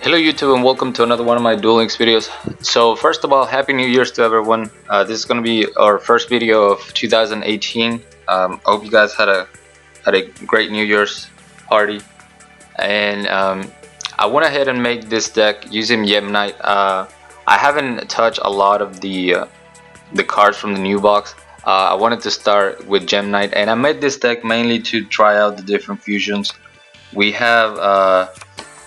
Hello YouTube and welcome to another one of my Duel Links videos. So first of all, Happy New Year's to everyone. This is going to be our first video of 2018. I hope you guys had a great New Year's party. And I went ahead and made this deck using Gem Knight. I haven't touched a lot of the cards from the new box. I wanted to start with Gem Knight, and I made this deck mainly to try out the different fusions. We have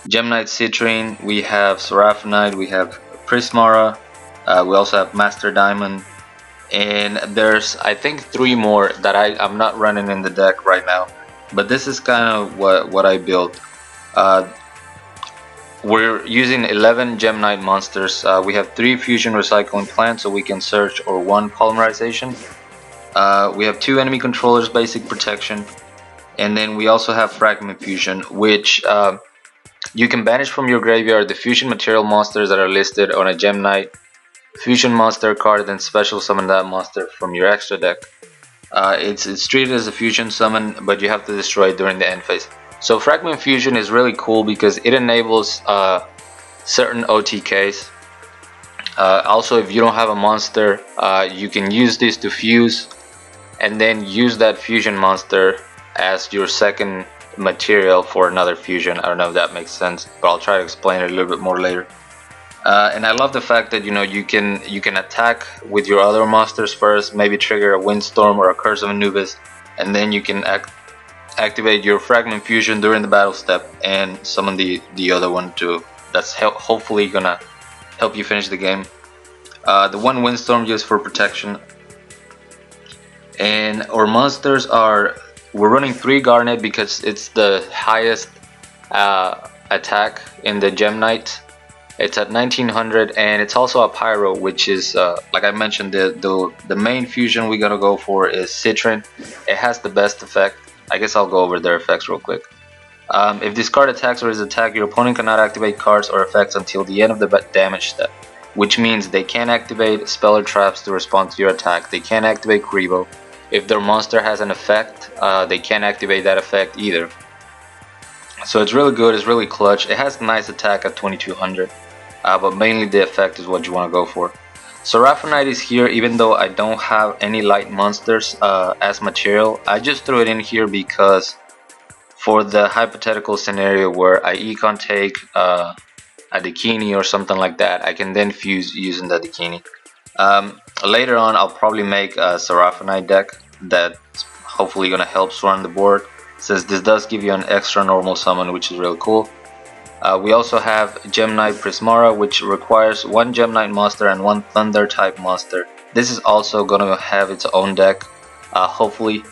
Gem Knight Citrine, we have Seraphinite, we have Prismara, we also have Master Diamond, and there's I think 3 more that I'm not running in the deck right now, but this is kind of what I built. We're using 11 Gem Knight monsters. We have 3 fusion recycling plants so we can search, or 1 polymerization. We have 2 enemy controllers basic protection, and then we also have fragment fusion, which you can banish from your graveyard the fusion material monsters that are listed on a Gem Knight fusion monster card, then special summon that monster from your extra deck. It's treated as a fusion summon, but you have to destroy it during the end phase. So fragment fusion is really cool because it enables certain OTKs. Also, if you don't have a monster, you can use this to fuse and then use that fusion monster as your second material for another fusion. I don't know if that makes sense, but I'll try to explain it a little bit more later. And I love the fact that you can attack with your other monsters first, maybe trigger a Windstorm or a Curse of Anubis, and then you can activate your fragment fusion during the battle step and summon the other one too. That's hopefully gonna help you finish the game. The 1 Windstorm used for protection, and our monsters are. We're running 3 Garnet because it's the highest attack in the Gem Knight. It's at 1900, and it's also a Pyro, which is like I mentioned, the main fusion we're gonna go for is Citrine. It has the best effect. I guess I'll go over their effects real quick. If this card attacks or is attacked, your opponent cannot activate cards or effects until the end of the damage step, which means they can't activate spell or traps to respond to your attack. They can't activate Kribo. If their monster has an effect, they can't activate that effect either. So it's really good, it's really clutch. It has nice attack at 2200, but mainly the effect is what you want to go for. Seraphinite is here even though I don't have any light monsters as material. I just threw it in here because for the hypothetical scenario where I econ take a Dakini or something like that, I can then fuse using the Dakini. Later on, I'll probably make a Seraphinite deck that's hopefully gonna help swarm the board, since this does give you an extra normal summon, which is really cool. We also have Gem Knight Prismara, which requires 1 Gem Knight monster and 1 Thunder type monster. This is also gonna have its own deck, hopefully,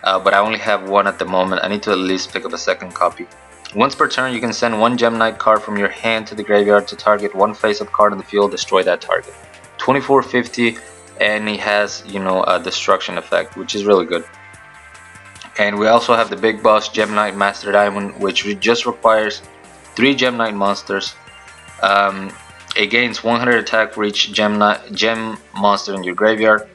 but I only have 1 at the moment. I need to at least pick up a second copy. Once per turn, you can send 1 Gem Knight card from your hand to the graveyard to target 1 face-up card on the field, destroy that target. 2450, and he has a destruction effect, which is really good. And we also have the big boss Gem Knight Master Diamond, which just requires 3 Gem Knight monsters. It gains 100 attack for each gem monster in your graveyard.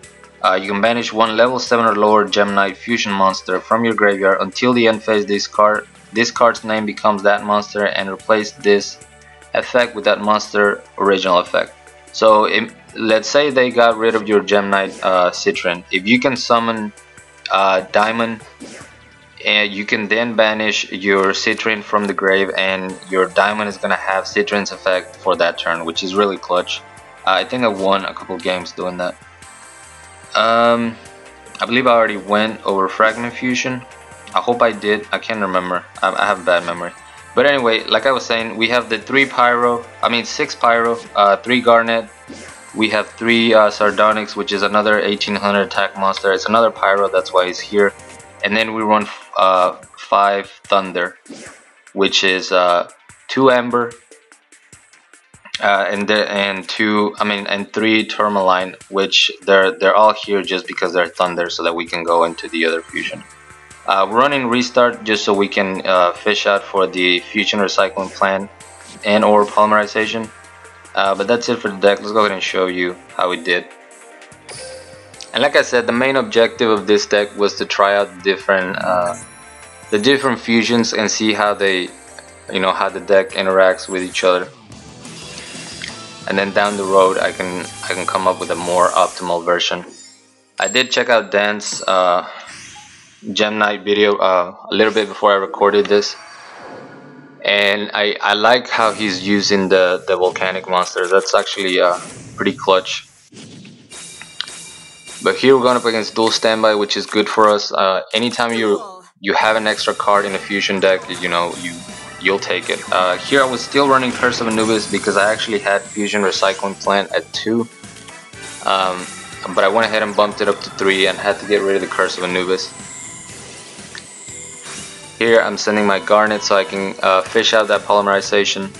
You can banish 1 level 7 or lower Gem Knight fusion monster from your graveyard until the end phase. This card's name becomes that monster, and replace this effect with that monster original effect. So let's say they got rid of your Gem Knight Citrine. If you can summon Diamond, and you can then banish your Citrine from the grave, and your Diamond is gonna have Citrine's effect for that turn, which is really clutch. I think I won a couple games doing that. I believe I already went over Fragment Fusion. I hope I did. I can't remember. I have a bad memory. But anyway, like I was saying, we have the 6 Pyro, 3 Garnet. We have 3 Sardonyx, which is another 1800 attack monster. It's another Pyro, that's why he's here. And then we run 5 Thunder, which is 2 Amber, and 3 Tourmaline, which they're all here just because they're Thunder, so that we can go into the other fusion. We're running Restart just so we can fish out for the fusion recycling plan and or polymerization. But that's it for the deck. Let's go ahead and show you how we did. And like I said, the main objective of this deck was to try out the different fusions and see how they you know, how the deck interacts with each other. And then down the road I can come up with a more optimal version. I did check out Dan's Gem Knight video a little bit before I recorded this, and I like how he's using the volcanic monster. That's actually pretty clutch. But here we're going up against Duel Standby, which is good for us. Anytime you have an extra card in a fusion deck, you know, you'll take it. Here I was still running Curse of Anubis because I actually had Fusion Recycling Plant at 2. But I went ahead and bumped it up to 3 and had to get rid of the Curse of Anubis. Here I'm sending my Garnet so I can fish out that polymerization.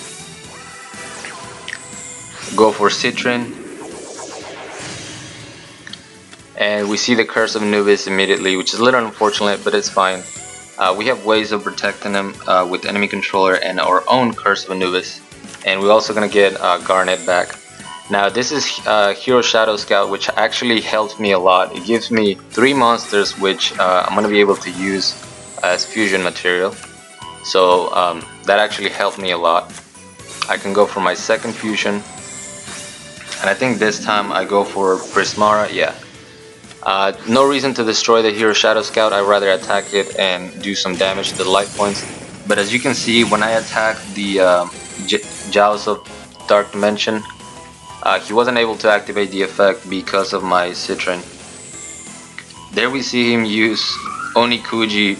Go for Citrin. And we see the Curse of Anubis immediately, which is a little unfortunate, but it's fine. We have ways of protecting him with enemy controller and our own Curse of Anubis. And we're also going to get Garnet back. Now this is Hero Shadow Scout, which actually helps me a lot. It gives me 3 monsters which I'm going to be able to use as fusion material. So that actually helped me a lot. I can go for my second fusion. And I think this time I go for Prismara, yeah. No reason to destroy the Hero Shadow Scout. I'd rather attack it and do some damage to the life points. But as you can see, when I attack the Jaws of Dark Dimension, he wasn't able to activate the effect because of my Citrin. There we see him use Onikuji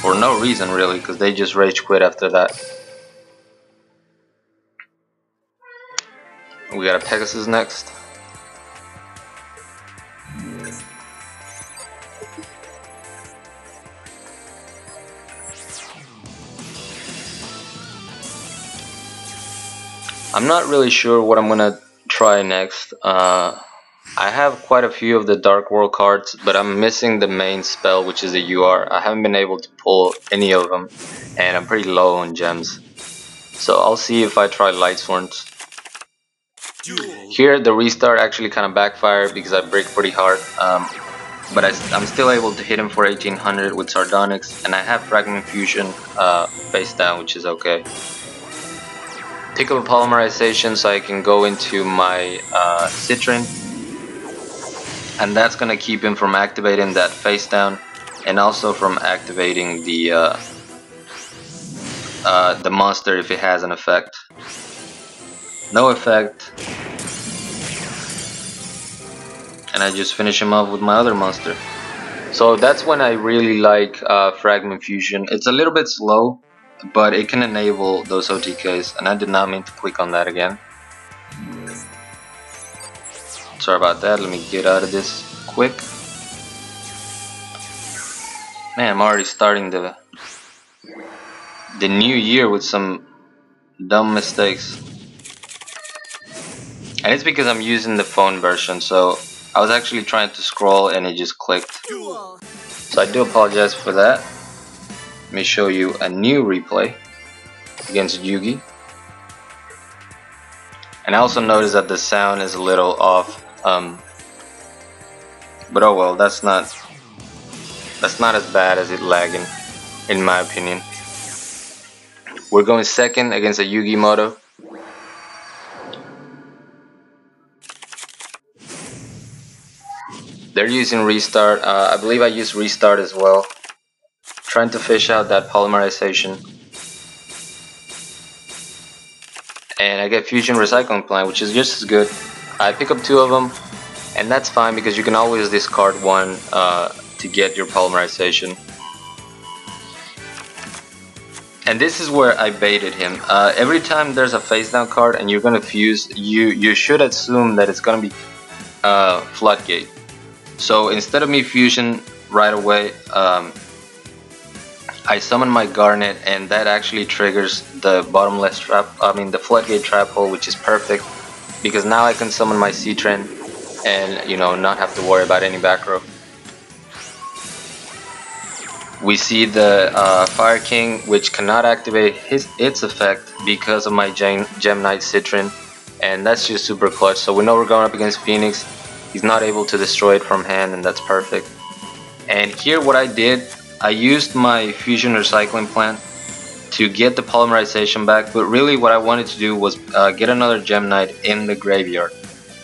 for no reason really, because they just rage quit after that. We got a Pegasus next. I'm not really sure what I'm gonna try next. I have quite a few of the Dark World cards, but I'm missing the main spell, which is the UR. I haven't been able to pull any of them, and I'm pretty low on gems. So I'll see if I try Light Swords. Here the restart actually kind of backfired because I break pretty hard, but I'm still able to hit him for 1800 with Sardonyx, and I have Fragment Fusion face down, which is okay. Pick up a polymerization so I can go into my Citrin, and that's gonna keep him from activating that face down, and also from activating the monster if it has an effect. No effect, and I just finish him off with my other monster. So that's when I really like Fragment Fusion. It's a little bit slow, but it can enable those OTKs, and I did not mean to click on that again. Sorry about that, let me get out of this quick. Man, I'm already starting the new year with some dumb mistakes. And it's because I'm using the phone version, so I was actually trying to scroll and it just clicked. So I do apologize for that. Let me show you a new replay against Yugi. And I also noticed that the sound is a little off. But oh well, that's not as bad as it lagging, in my opinion. We're going second against a Yugi Muto. They're using restart. I believe I used restart as well. Trying to fish out that polymerization. And I get Fusion Recycling Plant, which is just as good. I pick up 2 of them, and that's fine because you can always discard 1 to get your polymerization. And this is where I baited him. Every time there's a face down card and you're gonna fuse, you should assume that it's gonna be Floodgate. So instead of me fusion right away, I summon my Garnet, and that actually triggers the bottomless trap, the Floodgate trap hole, which is perfect because now I can summon my Citrin and, you know, not have to worry about any back row. We see the Fire King, which cannot activate its effect because of my Gem Knight Citrin, and that's just super clutch. So we know we're going up against Phoenix. He's not able to destroy it from hand, and that's perfect. And here what I did, I used my Fusion Recycling Plant to get the polymerization back, but really what I wanted to do was get another Gem Knight in the graveyard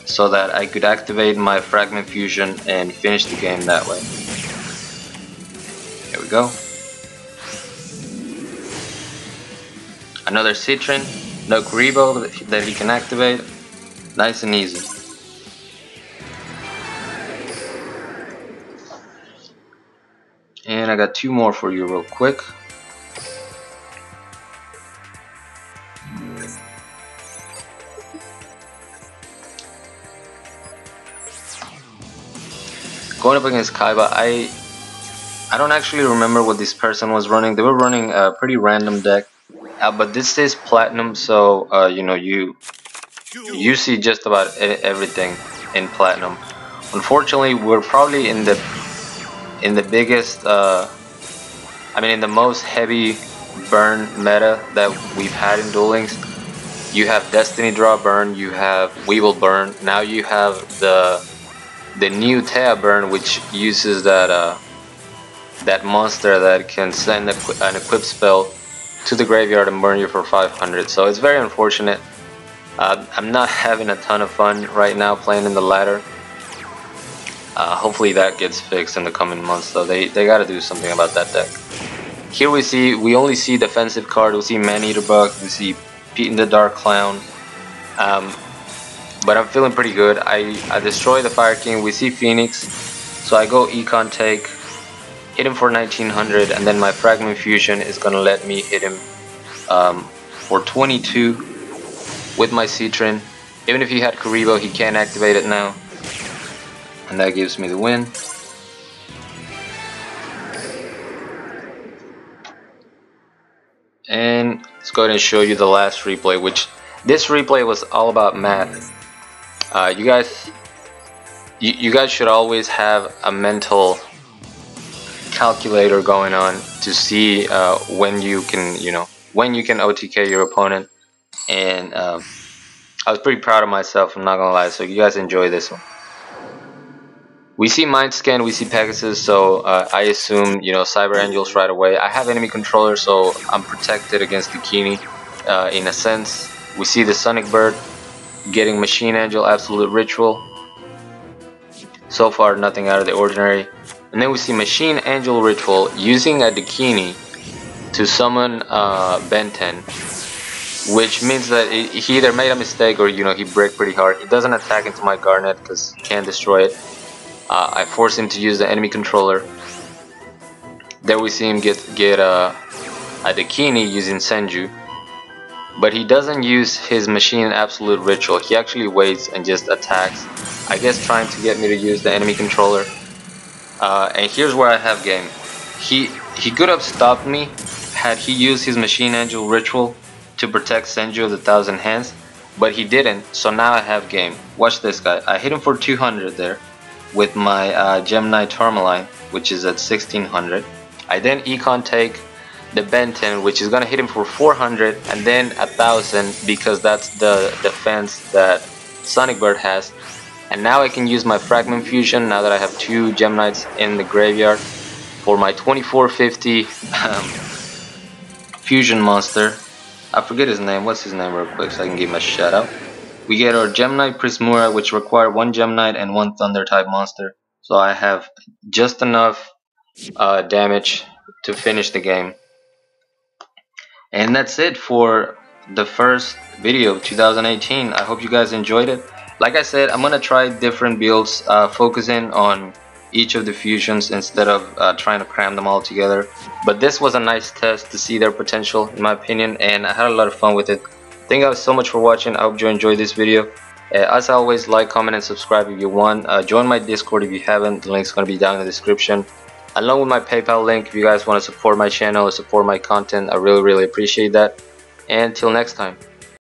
so that I could activate my Fragment Fusion and finish the game that way. Here we go. Another Citron, no Kaiba that he can activate. Nice and easy. And I got two more for you real quick. Going up against Kaiba, I don't actually remember what this person was running. They were running a pretty random deck, but this is platinum, so you know, you see just about everything in platinum. Unfortunately, we're probably in the biggest, I mean in the most heavy burn meta that we've had in Duel Links. You have Destiny Draw burn, you have Weevil burn, now you have the new Tea burn, which uses that that monster that can send an equip spell to the graveyard and burn you for 500. So it's very unfortunate. I'm not having a ton of fun right now playing in the ladder. Hopefully that gets fixed in the coming months, so they gotta do something about that deck. Here we only see defensive card. We see Man-Eater Bug, we see Pete in the Dark Clown, but I'm feeling pretty good. I destroy the Fire King. We see Phoenix, so I go Econ Take, hit him for 1900, and then my Fragment Fusion is gonna let me hit him for 22 with my Citron. Even if he had Kaiba, he can't activate it now, and that gives me the win. And let's go ahead and show you the last replay, which this replay was all about math. You guys should always have a mental calculator going on to see when you can, when you can OTK your opponent. And I was pretty proud of myself, I'm not gonna lie, so you guys enjoy this one. We see Mind Scan, we see Pegasus, so I assume, Cyber Angels right away. I have enemy controller, so I'm protected against the Kini in a sense. We see the Sonic Bird getting Machine Angel, Absolute Ritual. So far, nothing out of the ordinary. And then we see Machine Angel Ritual using a Dakini to summon Ben 10, which means that he either made a mistake or he bricked pretty hard. He doesn't attack into my Garnet because he can't destroy it. I force him to use the enemy controller. There we see him get a Dakini using Senju, but he doesn't use his Machine Absolute Ritual. He actually waits and just attacks, I guess trying to get me to use the enemy controller. And here's where I have game. He could have stopped me had he used his Machine Angel Ritual to protect Senju of the Thousand Hands, but he didn't, so now I have game. Watch this guy. I hit him for 200 there with my Gem Knight Tourmaline, which is at 1600. I then Econ Take the Ben 10, which is gonna hit him for 400, and then 1000 because that's the defense that Sonic Bird has. And now I can use my Fragment Fusion now that I have two Gem Knights in the graveyard for my 2450 Fusion monster. I forget his name. What's his name real quick so I can give him a shout out. We get our Gem Knight Prismura, which require one Gem Knight and one Thunder type monster. So I have just enough damage to finish the game. And that's it for the first video of 2018. I hope you guys enjoyed it. Like I said, I'm gonna try different builds, focusing on each of the fusions instead of trying to cram them all together. But this was a nice test to see their potential, in my opinion, and I had a lot of fun with it. Thank you guys so much for watching. I hope you enjoyed this video. As always, like, comment, and subscribe if you want. Join my Discord if you haven't. The link's gonna be down in the description, along with my PayPal link if you guys want to support my channel or support my content. I really appreciate that. And until next time.